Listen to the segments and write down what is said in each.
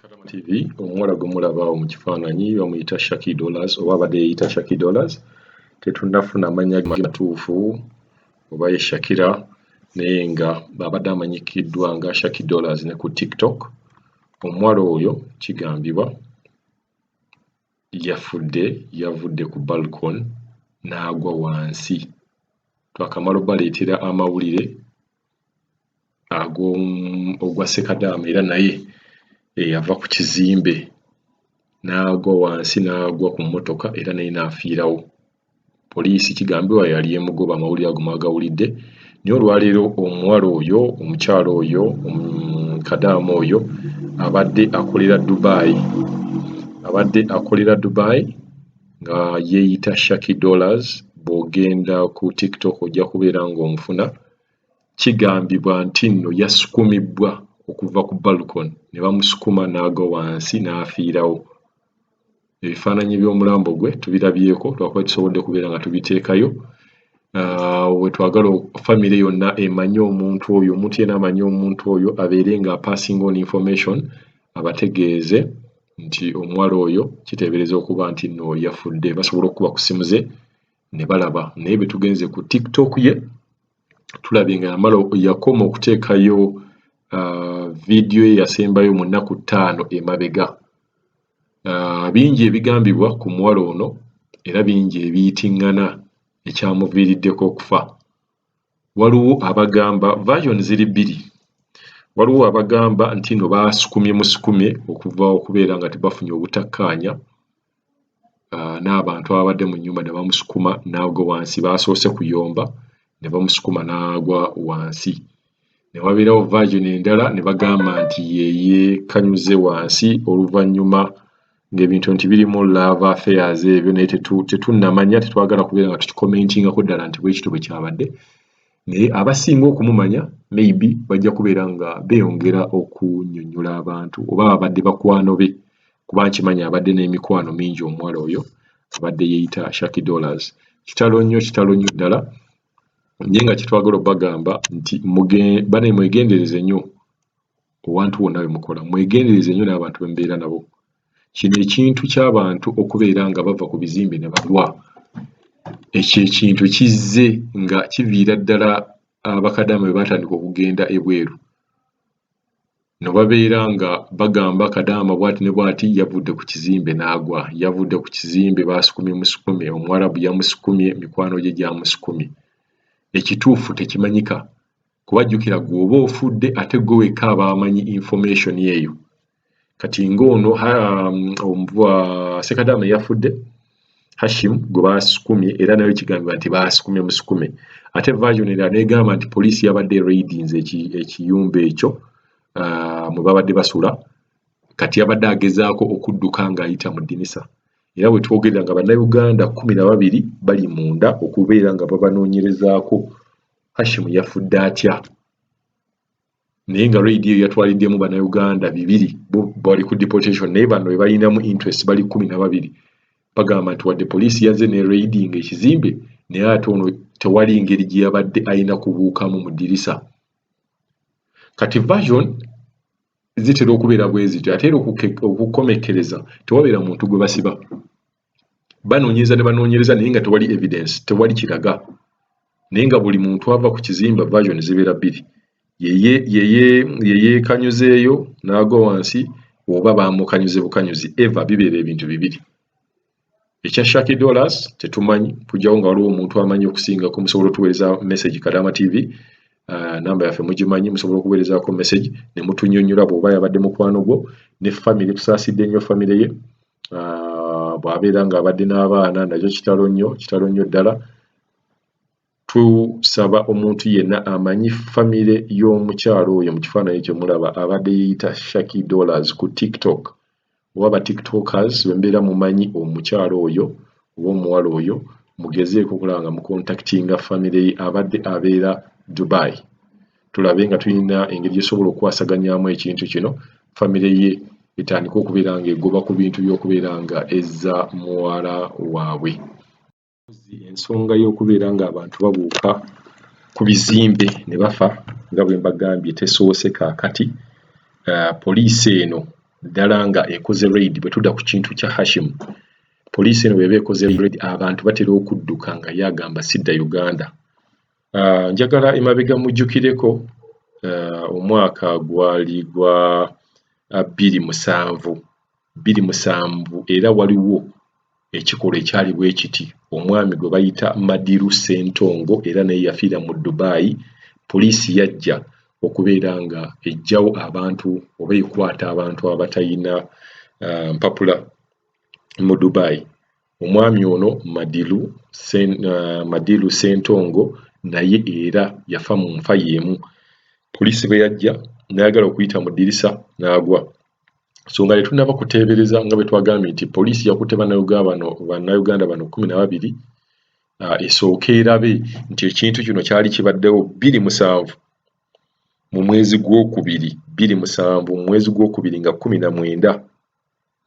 Kadaama TV omuwala gwe mulaba mu kifaananyi bamuyita Shaky Dollars oba abadde yeeyita Shaky Dollars. Tetunnafuna mannya matuufu oba ye Shakira naye nga abadde amanyikiddwa nga Shaky Dollars ne ku TikTok. Omuwala oyo kigambibwa yavudde ku balcony n'agwa wansi. Twakamala obbaleetera amawulire ogwa Ssekadaama era naye yava ku kizimbe n'agwa wansi n'agwa ku mmotoka era naye n'afiirawo. Poliisi kigambibwa yali emugoba, amawulire ago mwagawulidde. Naye olwaleero omuwala oyo, omukyala oyo, Kadaama oyo abadde akolera Dubai nga yeeyita Shaky Dollars. Bw'ogenda ku TikTok ojja kubeera ng'omufuna. Kigambibwa nti nno yasukumibwa okuva ku balcony ne bamusukuma n'agwa wansi n'afiirawo. Ebifaananyi by'omulambo gwe tubirabyeko, lwakuba tusobodde kubeera nga tubiteekayo. We twagala famire yonna emanye omuntu oyo, omuntu yenna amanye omuntu oyo abeere nga passing on information, abategeeze nti omuwala oyo kiteebereza okuba nti nno yafudde. Basobola okuba ku ssimu ze ne balaba, naye bwe tugenze ku TikTok ye tulabye nga yakoma okuteekayo vidiyo ye yasembayo mu nnaku 5 emabega. Bingi ebigambibwa ku muwala ono era bingi ebiyitiŋŋana ekyamuviiriddeko okufa. Waliwo abagamba version ziri bbiri. Waliwo abagamba nti no baasukumye okubeera nga tebafunye obutakkaanya n'abantu ababadde mu nnyumba ne bamusukuma n'agwa wansi. Baasoose kuyomba ne bamusukuma n'agwa wansi. Ne wabeerawo version endala ne bagamba nti yeekanyuze wansi oluvannyuma ng'ebintu nti birimu love affairs ebyo, naye tetunnamanya, tetwagala kubeera nga tukikomentingako ddala nti bwe kityo bwe kyabadde. Naye abasinga okumumanya maybe bajja kubeera nga beeyongera okunnyonnyola abantu oba abadde bakwano be, kuba nkimanyi abadde n'emikwano mingi omuwala oyo abadde yeeyita Shaky Dollars. Kitalo nnyo ddala, naye nga kitwagala obbagamba nti bane mwegendereze nnyo owantu wonna we mukola, mwegendereze nnyo n'abantu be mubeera nabo. Kino ekintu ky'abantu okubeera nga bava ku bizimbe ne balwa, ekyo ekintu kizze nga kiviira ddala abakadaama bwe baatandika okugenda ebweru. No babeera nga bagamba Kadaama bw'ati ne bw'ati yavudde ku kizimbe n'agwa, yavudde ku kizimbe baasukumye, Omuwarabu yamusukumye, mikwano gye gyamusukumye. Ekituufu tekimanyika, kuba jjukira gwe oba ofudde ate gwe wekka aba amanyi information eyo. Kati ng'ono Ssekadaama yafudde, Hashim gwe baasukumye era nayo kigambibwa nti baasukumye. Ate version endala n'egamba nti poliisi yabadde raidinze ekiyumba ekyo mwe babadde basula, kati yabadde agezaako okudduka ng'ayita mu ddinisa. Era bwe twogerera nga bannayuganda 12 bali munda okubeera nga babanoonyerezaako Hashim yafudde atya. Naye nga radio yatwaliddemu bannayuganda 2 bali ku deportation, naye bano be balinamu interest bali 12. Bagamba nti wadde poliisi yazze ne raiding ekizimbe, naye ate ono tewali ngeri gye yabadde alina kubuukamu mu ddirisa. Kati version zitera okubeera bwe zityo, ate era okukomekkereza tewabeera muntu gwe basiba. Banoonyereza naye nga tewali evidence, tewali kiraga. Naye nga buli muntu ava ku kizimba version zibeera 2. Yeekanyuzeeyo n'agwa wansi oba baamukanyuze bukanyuzi, bibeera ebintu 2. Ekya Shaky Dollars tetumanyi, kujjawo nga waliwo omuntu amanyi okusingako musobola otuweereza message Kadaama TV. Namba yaffe mugimanyi, musobola okuweerezaako message ne mutunnyonnyola bw'oba yabadde mukwano gwo ne famire. Tusaasidde nnyo famire ye, bw'abeera ng'abadde n'abaana nakyo kitalo nnyo ddala. Tusaba omuntu yenna amanyi famire y'omukyalo oyo mu kifaananyi kye mulaba abadde yeeyita Shaky Dollars ku TikTok, oba ba TikTokers bwe mbeera mumanyi omukyalo oyo oba omuwala oyo, mugezeeko okulaba nga mukontaktinga famire ye abadde abeera Dubai. Tulabe nga tulina engeri gyesobola okwasaganyaamu ekintu kino, famire ye etandika okubeera nga egoba ku bintu by'okubeera nga ezza muwala waabwe. Ensonga y'okubeera ng'abantu babuuka ku bizimbe ne bafa nga bwe mbagambye tesoose kaakati. Poliisi eno ddala nga ekoze raid bwe tudda ku kintu kya Hashim poliisi eno bw'eba ekoze raid abantu batera okudduka nga yagamba sidda Uganda. Njagala emabega mujjukireko omwaka gwali gwa 2007 era waliwo ekikolwa ekyali bwe kiti omwami gwe bayita Madiru Ssentongo era naye yafiira mu Dubai. Poliisi yajja okubeera nga ejjawo abantu oba ekwata abantu abatalina mpapula mu Dubai. Omwami ono Madiru Ssentongo naye era yafa mu nfa y'emu. Poliisi bwe yajja n'ayagala okuyita mu ddirisa n'agwa. So nga tetunnaba kuteebereza nga bwe twagambye nti poliisi yakutte bannayuganda bano 12 esooke erabe nti ekintu kino kyali kibaddewo 27 mu mwezi gw'okubiri 27 mu mwezi gw'okubiri nga 19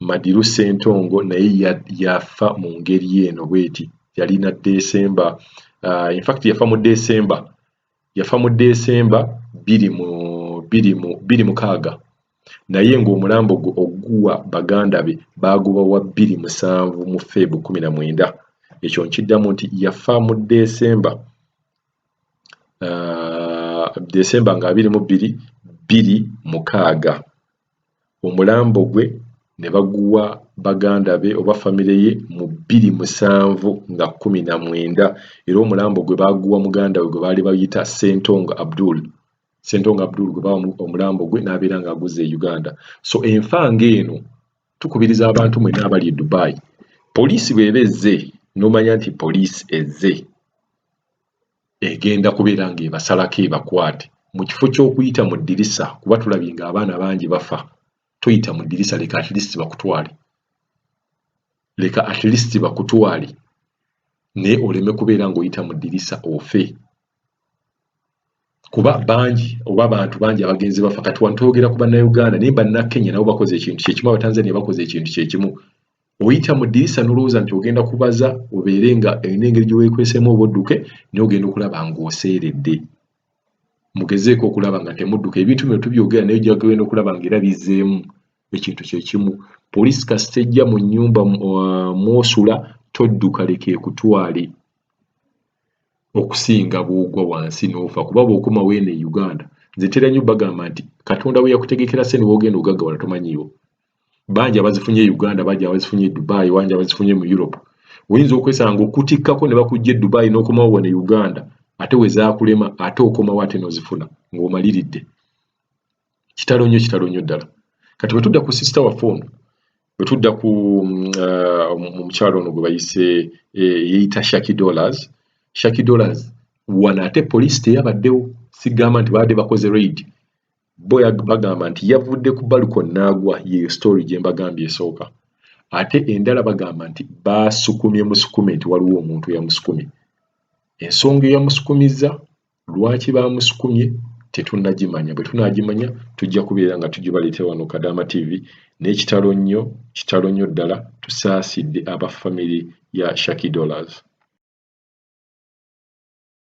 Madiru Ssentongo naye yafa mu ngeri eno bweti. Yalina Desemba in fact yafa mu Desemba 26 naye ng'omulambo oguwa baganda be baguba wa 27 mu Febu 19. Ekyo nkiddamu nti yafa mu Desemba nga 26 omulambo gwe ne baguwa baganda be oba famire ye mu 27 nga 19 era omulambo gwe baguwa muganda we gwe baali bayita Ssentongo Abdul gwe bawa omulambo gwe n'abeera ng'aguze e Uganda. So enfa ng'eno tukubiriza abantu mwenna abali e Dubai, poliisi bw'eba ezze n'omanya nti poliisi ezze egenda kubeera ng'ebasalako ebakwate mu kifo ky'okuyita mu ddirisa kuba tulabye ng'abaana bangi bafa. Toyita mu ddirisa, leka at least bakutwale naye oleme kubeera ng'oyita mu ddirisa ofe kuba bangi oba abantu bangi abagenzi bafa. Kati wantwogera ku bannayuganda naye bannakenya nabo bakoze ekintu kyekimu, abatanzania bakoze ekintu kyekimu. Oyita mu ddirisa n'olowooza nti ogenda kubaza obeere nga olina engeri gye weekweseemu oba odduke naye ogenda okulaba ng'oseeredde. Mugezeeko okulaba nga temudduka. Ebintu bino tubyogera naye ojja kugenda okulaba ng'era bizzeemu ekintu kyekimu. Poliisi kasita ejja mu nnyumba mw'osula todduka, leka ekutwale okusinga bw'ogwa wansi n'ofa kuba bw'okoma weeno e Uganda. Nze ntera nnyo bagamba nti Katonda bwe yakutegekera ssente bw'ogenda ogaggawala tomanyiiwo. Bangi abazifunye e Uganda, bangi abazifunye e Dubai, bangi abazifunye mu Europe. Oyinza okwesanga ng'okutikkako ne bakujja e Dubai n'okomawo wano e Uganda ate we zaakulema ate okomawo ate n'ozifuna ng'omaliridde. Kitalo nnyo ddala. Kati bwe tudda ku sister waffe ono, bwe tudda ku omukyalo ono gwe bayise yeeyita Shaky Dollars wano ate poliisi teyabaddewo. Sigamba nti baadde bakoze raid. Bo bagamba nti yavudde ku baluko n'agwa, ye story gye mbagambye esooka. Ate endala bagamba nti baasukumye musukume nti waliwo omuntu eyamusukumye. Ensonga eyamusukumizza lwaki bamusukumye tetunnagimanya. Bwe tunaagimanya tujja kubeera nga tugibaleetera wano Kadaama TV. N'ekitalo nnyo ddala tusaasidde aba family ya Shaky Dollars.